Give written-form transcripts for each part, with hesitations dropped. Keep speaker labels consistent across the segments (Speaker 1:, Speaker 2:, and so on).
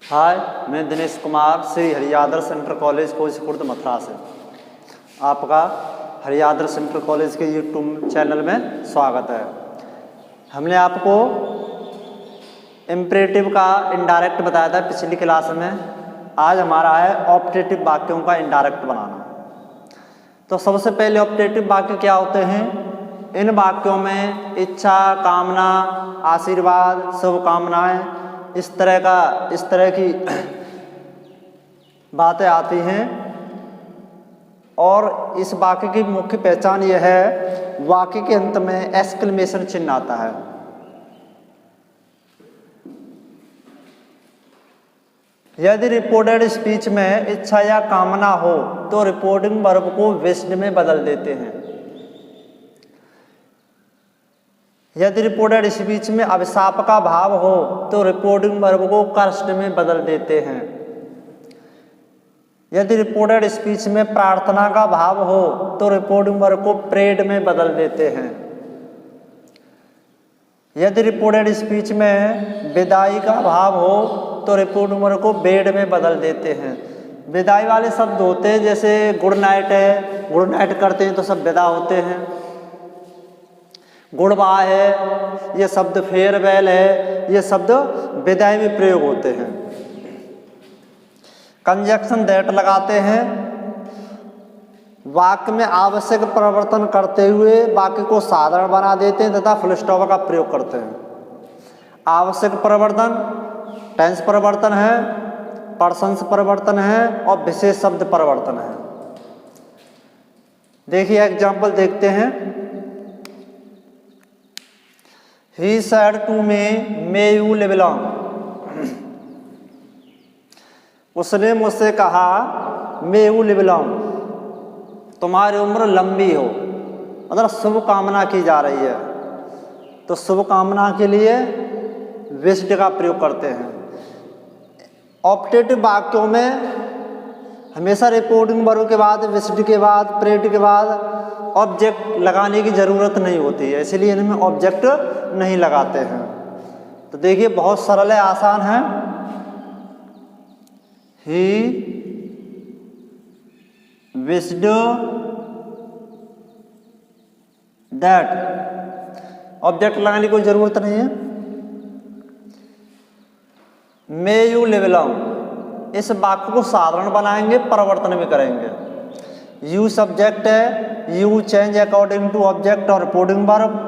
Speaker 1: हाय, मैं Dinesh Kumar Shri Hariyadarsh inter college Koch Khurd Mathura से आपका हरियादर्श इंटर कॉलेज के यूट्यूब चैनल में स्वागत है। हमने आपको इम्परेटिव का इनडायरेक्ट बताया था पिछली क्लास में। आज हमारा है ऑप्टेटिव वाक्यों का इनडायरेक्ट बनाना। तो सबसे पहले ऑप्टेटिव वाक्य क्या होते हैं? इन वाक्यों में इच्छा, कामना, आशीर्वाद, शुभकामनाएं इस तरह की बातें आती हैं। और इस वाक्य की मुख्य पहचान यह है, वाक्य के अंत में एक्सक्लेमेशन चिन्ह आता है। यदि रिपोर्टेड स्पीच में इच्छा या कामना हो तो रिपोर्टिंग वर्ब को विश्ड में बदल देते हैं। यदि रिपोर्टेड स्पीच में अभिशाप का भाव हो तो रिपोर्टिंग वर्ब को कर्स्ड में बदल देते हैं। यदि रिपोर्टेड स्पीच में प्रार्थना का भाव हो तो रिपोर्टिंग वर्ब को प्रेड में बदल देते हैं। यदि रिपोर्टेड स्पीच में विदाई का भाव हो तो रिपोर्टिंग वर्ब को बेड में बदल देते हैं। विदाई वाले शब्द होते हैं, जैसे गुड नाइट है, गुड नाइट करते हैं तो सब विदा होते हैं। गुड बाय है, ये शब्द फेयरवेल है, ये शब्द विदाई में प्रयोग होते हैं। कंजक्शन दैट लगाते हैं। वाक्य में आवश्यक परिवर्तन करते हुए वाक्य को साधारण बना देते हैं तथा फुल स्टॉप का प्रयोग करते हैं। आवश्यक परिवर्तन टेंस परिवर्तन है, पर्सन्स परिवर्तन है और विशेष शब्द परिवर्तन है। देखिए एग्जाम्पल देखते हैं। He said to me, may you live long. उसने मुझसे कहा, may you live long, तुम्हारी उम्र लंबी हो, मतलब शुभ कामना की जा रही है। तो शुभ कामना के लिए विश्ड का प्रयोग करते हैं। ऑप्टेटिव वाक्यों में हमेशा रिपोर्टिंग वर्ब के बाद, विश्ड के बाद, प्रेड के बाद ऑब्जेक्ट लगाने की ज़रूरत नहीं होती है, इसलिए इनमें ऑब्जेक्ट नहीं लगाते हैं। तो देखिए बहुत सरल है, आसान है। ही विश्ड दैट, ऑब्जेक्ट लगाने की कोई ज़रूरत नहीं है। मे यू लिव लॉन्ग, इस वाक्य को साधारण बनाएंगे, परिवर्तन भी करेंगे। यू सब्जेक्ट है, you change according to object और रिपोर्टिंग वर्ब।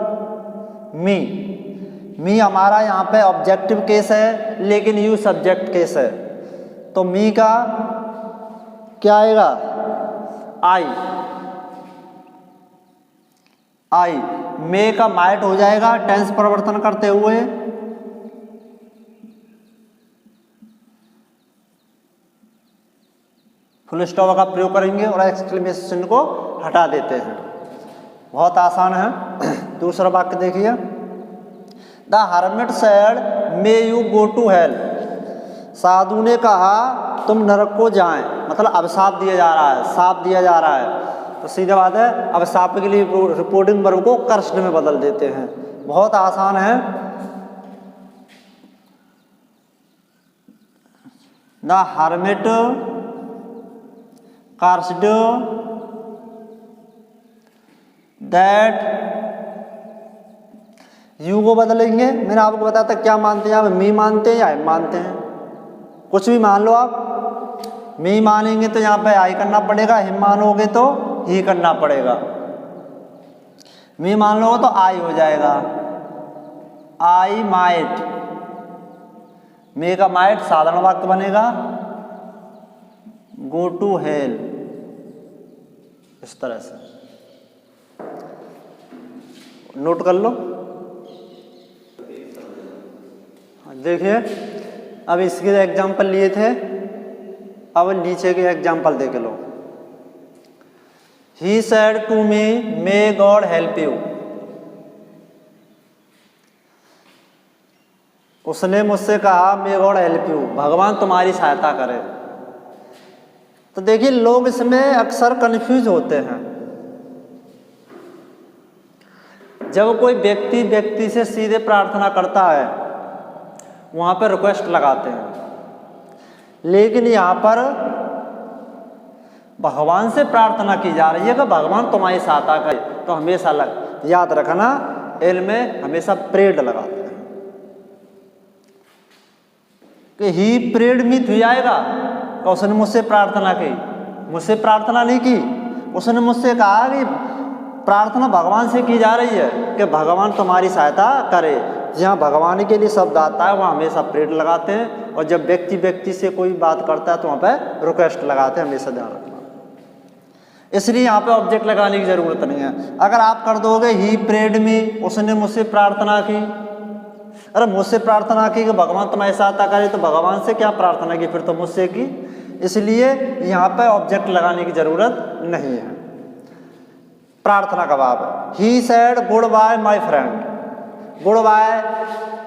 Speaker 1: मी हमारा यहाँ पे ऑब्जेक्टिव केस है, लेकिन यू सब्जेक्ट केस है, तो मी का क्या आएगा? आई। मे का माइट हो जाएगा टेंस परिवर्तन करते हुए। फुल स्टॉप का प्रयोग करेंगे और एक्सक्लेमेशन को हटा देते हैं। बहुत आसान है। दूसरा वाक्य देखिए। The hermit said may you go to hell, साधु ने कहा तुम नरक को जाएं, मतलब अभिशाप दिया जा रहा है, शाप दिया जा रहा है। तो सीधा बात है, अभिशाप के लिए रिपोर्टिंग वर्ब को कर्स्ड में बदल देते हैं। बहुत आसान है। The hermit cursed that, you को बदलेंगे। मैंने आपको बताया था क्या मानते हैं आप, मी मानते हैं या आई मानते हैं? कुछ भी मान लो आप। मी मानेंगे तो यहाँ पे आई करना पड़ेगा, हिम मानोगे तो ही करना पड़ेगा। मी मान लो तो आई हो जाएगा, आई माइट। मे का माइट साधारण वाक्य बनेगा, गो टू हेल, इस तरह से नोट कर लो। देखिए अब इसके एग्जाम्पल लिए थे, अब नीचे के एग्जाम्पल देख लो। He said to me may God help you, उसने मुझसे कहा मे गॉड हेल्प यू, भगवान तुम्हारी सहायता करे। तो देखिए लोग इसमें अक्सर कंफ्यूज होते हैं। जब कोई व्यक्ति से सीधे प्रार्थना करता है, वहाँ पे रिक्वेस्ट लगाते हैं। लेकिन यहाँ पर भगवान से प्रार्थना की जा रही है कि भगवान तुम्हारी सहायता करे, तो हमेशा याद रखना एल में हमेशा प्रेड लगाते हैं कि ही प्रेड मी धुई आएगा। तो उसने मुझसे प्रार्थना की, मुझसे प्रार्थना नहीं की, उसने मुझसे कहा कि प्रार्थना भगवान से की जा रही है कि भगवान तुम्हारी सहायता करे। जहाँ भगवान के लिए शब्द आता है वहाँ हमेशा प्रेड लगाते हैं, और जब व्यक्ति व्यक्ति से कोई बात करता है तो वहाँ पे रिक्वेस्ट लगाते हैं, हमेशा ध्यान रखना। इसलिए यहाँ पे ऑब्जेक्ट लगाने की जरूरत नहीं है। अगर आप कर दोगे ही प्रेड मी, उसने मुझसे प्रार्थना की, अरे मुझसे प्रार्थना की कि भगवान तुम्हारी सहायता करे, तो भगवान से क्या प्रार्थना की, फिर तो मुझसे की। इसलिए यहाँ पे ऑब्जेक्ट लगाने की जरूरत नहीं है। प्रार्थना का भाव, he said goodbye my friend, goodbye,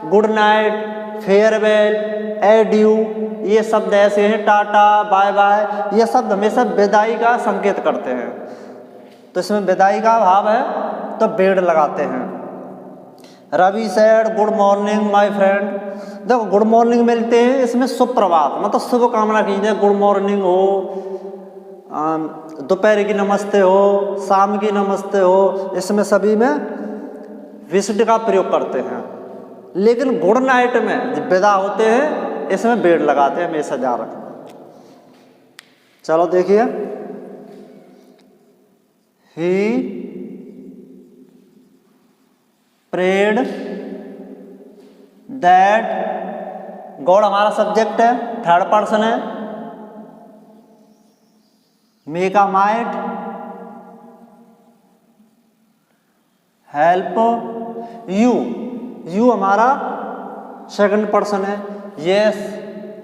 Speaker 1: good night, farewell, adieu, ये शब्द ऐसे हैं, टाटा, बाय बाय, ये शब्द हमेशा विदाई का संकेत करते हैं। तो इसमें विदाई का भाव है तो बेड लगाते हैं। Ravi said good morning my friend, देखो गुड मॉर्निंग मिलते हैं, इसमें सुप्रभात मतलब शुभ कामना कीजिए, गुड मॉर्निंग हो, दोपहर की नमस्ते हो, शाम की नमस्ते हो, इसमें सभी में विशिष्ट का प्रयोग करते हैं। लेकिन गुड नाइट में जब विदा होते हैं इसमें बेड लगाते हैं, हमेशा ध्यान रखना। चलो देखिए, ही प्रेड दैट, गॉड हमारा सब्जेक्ट है, थर्ड पर्सन है, मे का माइट हेल्प यू, यू हमारा सेकंड पर्सन है, यस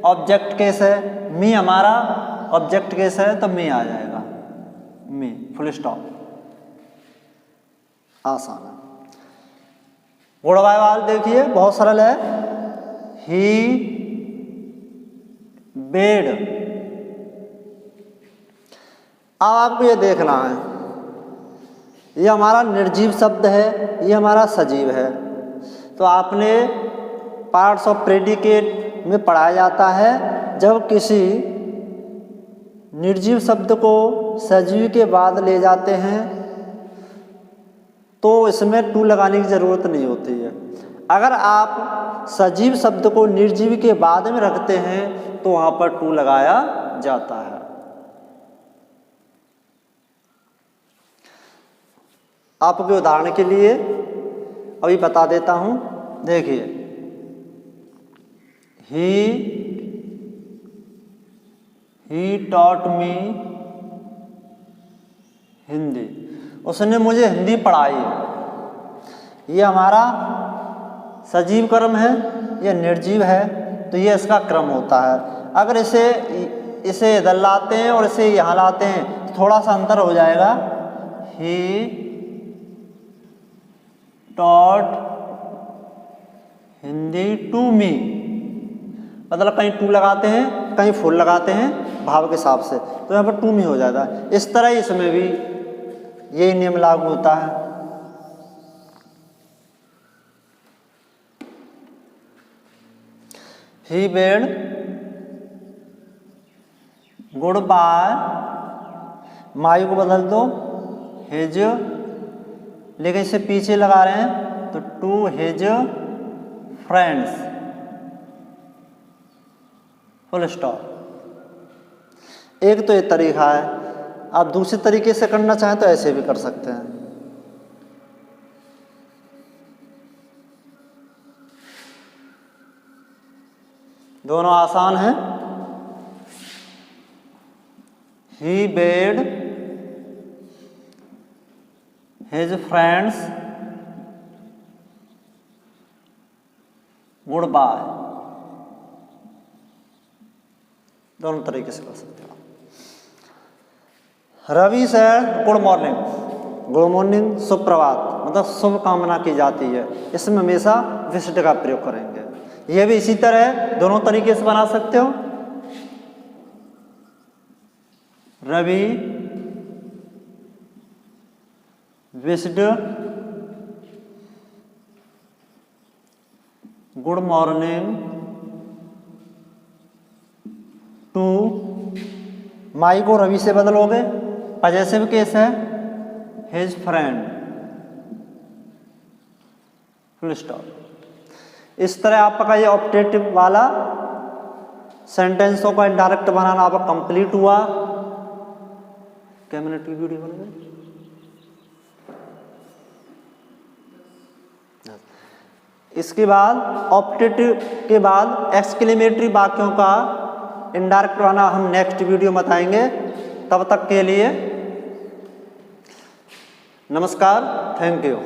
Speaker 1: ऑब्जेक्ट केस है, मी हमारा ऑब्जेक्ट केस है, तो मी आ जाएगा, मी फुल स्टॉप। आसान है। गुड बाय वाल देखिए बहुत सरल है, ही बेड। अब आपको ये देखना है, ये हमारा निर्जीव शब्द है, ये हमारा सजीव है। तो आपने पार्ट्स ऑफ प्रेडिकेट में पढ़ाया जाता है, जब किसी निर्जीव शब्द को सजीव के बाद ले जाते हैं तो इसमें टू लगाने की ज़रूरत नहीं होती है। अगर आप सजीव शब्द को निर्जीव के बाद में रखते हैं तो वहाँ पर टू लगाया जाता है। आपके उदाहरण के लिए अभी बता देता हूँ, देखिए, ही टॉट मी हिंदी, उसने मुझे हिंदी पढ़ाई। ये हमारा सजीव क्रम है, ये निर्जीव है, तो ये इसका क्रम होता है। अगर इसे इधर लाते हैं और इसे यहाँ लाते हैं तो थोड़ा सा अंतर हो जाएगा। He taught Hindi to me, मतलब कहीं टू लगाते हैं कहीं फुल लगाते हैं भाव के हिसाब से, तो यहाँ पर टू मी हो जाता है। इस तरह इसमें भी यही नियम लागू होता है। ही बेड गुड बाय, माई को बदल दो हिज, लेकिन इसे पीछे लगा रहे हैं तो to his friends, full stop. एक तो ये तरीका है, आप दूसरे तरीके से करना चाहें तो ऐसे भी कर सकते हैं। दोनों आसान हैं। He bade his friends goodbye, दोनों तरीके से कर सकते हैं। Ravi sir good morning, good morning सुप्रभात मतलब शुभ कामना की जाती है, इसमें हमेशा विशिष्ट का प्रयोग करेंगे। यह भी इसी तरह दोनों तरीके से बना सकते हो। Ravi wished good morning my को रवि से बदलोगे, पजेसिव केस है हिज फ्रेंड, फुल स्टॉप। इस तरह आपका ये ऑप्टेटिव वाला सेंटेंसों का इनडायरेक्ट बनाना आपका कंप्लीट हुआ। क्या मिनट की वीडियो बन गई? इसके बाद ऑप्टेटिव के बाद एक्सक्लेमेटरी वाक्यों का इनडायरेक्ट बनाना हम नेक्स्ट वीडियो में बताएंगे। तब तक के लिए नमस्कार, थैंक यू।